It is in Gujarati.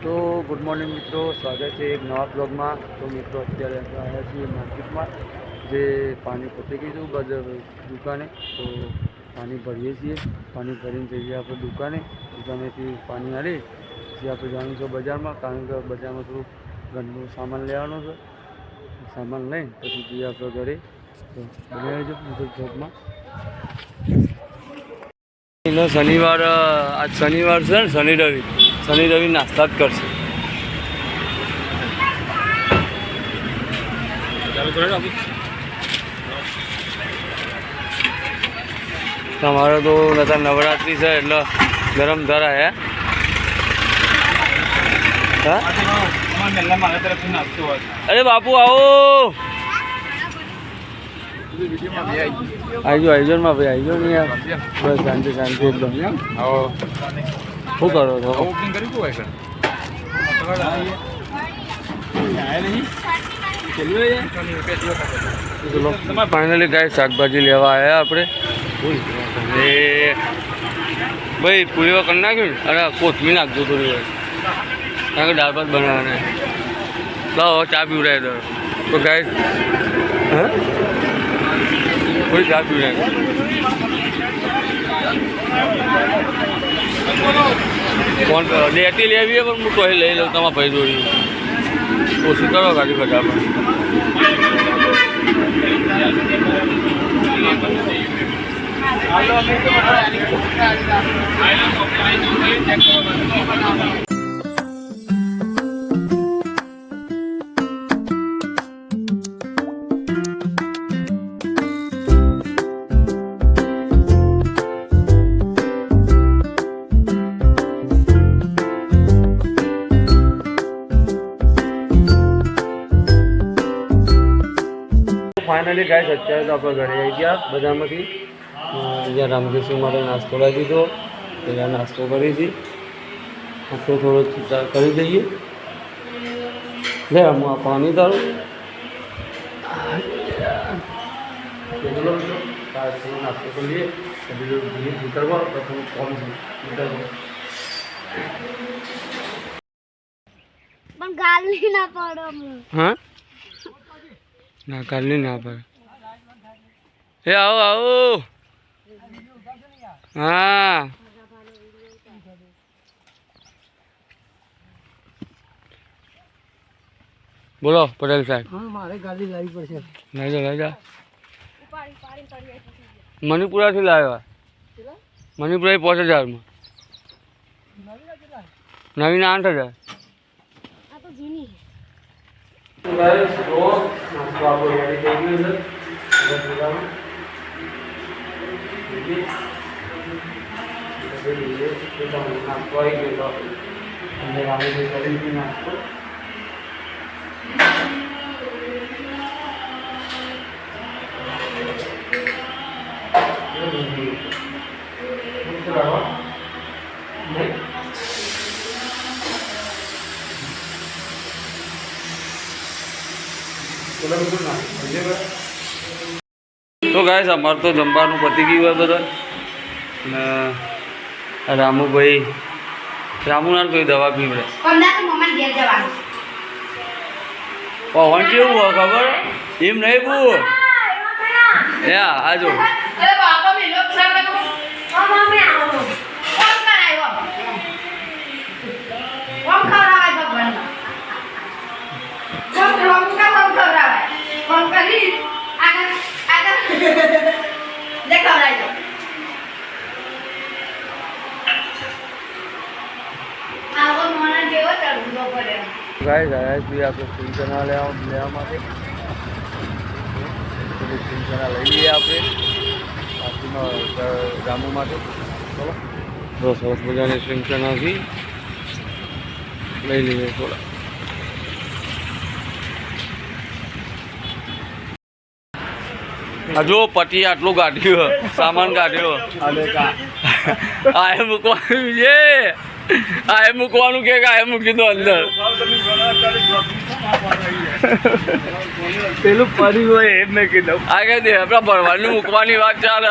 तो गुड मॉर्निंग मित्रों, स्वागत है एक नवा ब्लॉगમાં। तो मित्रों અત્યારે આપણે આવ્યા છીએ માર્કેટમાં, જે પાણી પતી ગયું હતું દુકાને, તો પાણી ભરીએ છીએ। પાણી ભરીને જઈએ આપણે દુકાનેથી પાણી આવી જે આપણે જાણું છું બજારમાં, કારણ કે બજારમાં થોડું ઘરનું સામાન લેવાનો છે। સામાન લઈને પછી જઈએ આપણે ઘરે। તો બનાવી લેજો મિત્રો બ્લોગમાં। શનિવાર, આજ શનિવાર છે ને, શનિ રવિ નાસ્તા જ કરશે। તમારે તો નતા નવરાત્રી છે એટલે ગરમ ધરાય હે? અરે બાપુ આવો, આઈજો માં ભાઈ, આઈજો ને યાર। બસ શાંતિ એકદમ। આવો શું કરો છો? ફાઇનલી ગાય શાકભાજી લેવા આવ્યા આપણે। એ ભાઈ પૂરીઓ કરી નાખ્યું ને, અરે કોથમીર નાખજો થોડી વાર, કારણ કે દાળ ભાત બનાવવાના। લાવો ચા પીવડાવી દો તો ગાય, હા થોડી ચા પીવડાવી। ફોન કરો, લેતી લેવી પણ હું તો લઈ લઉં તમારા ભાઈ જોડી, ઓછી કરો ગાડી બધા પણ। फाइनली गाइस અત્યારે તો આપણે ઘરે આવી ગયા બજારમાંથી। અહીંયા રામદેવ માટે નાસ્તો લાવી દીધો, પહેલાં નાસ્તો કરી હતી, આપણે થોડો કરી દઈએ। લે હું આ પાણી તારું નાસ્તો કરી લઈએ, બીજું નીકળવા પછી કોણ નીકળવા પણ ગાલી ના પડો। હા ના કાલની ના પડે। એ આવો આવો, હા બોલો પટેલ સાહેબ। મારે ગાડી લાવવી પડશે। લઈ જા મણિપુરાથી લાવ્યા, મણિપુરા 5000માં, નવીન 8000। આ તો જૂની તો ગાઈસ અમારે તો જમવાનું પતી ગયું હોય બધા ને રામુભાઈ રામુનાર કોઈ દવા પીવડે પવન કેવું હોય ખબર એમ નહીં બુ આજો ગાઈસ આયા છીએ આપણે સિંચના લેવા માટે। સિંચના લઈ લઈએ આપણે બાકીમાં રામુ માટે। ચલો તો સરસ મજાની સિંચનાથી લઈ લઈએ થોડા। હજુ પતિ આટલું કાઢ્યું, સામાન કાઢ્યો, આ મૂકવાનું છે, આ મૂકવાનું કે આ મૂકી દો અંદર। પેલું પડી હોય એ જ મેં કીધું, આ કહી દે આપણા ભરવાનું મૂકવાની વાત ચાલે।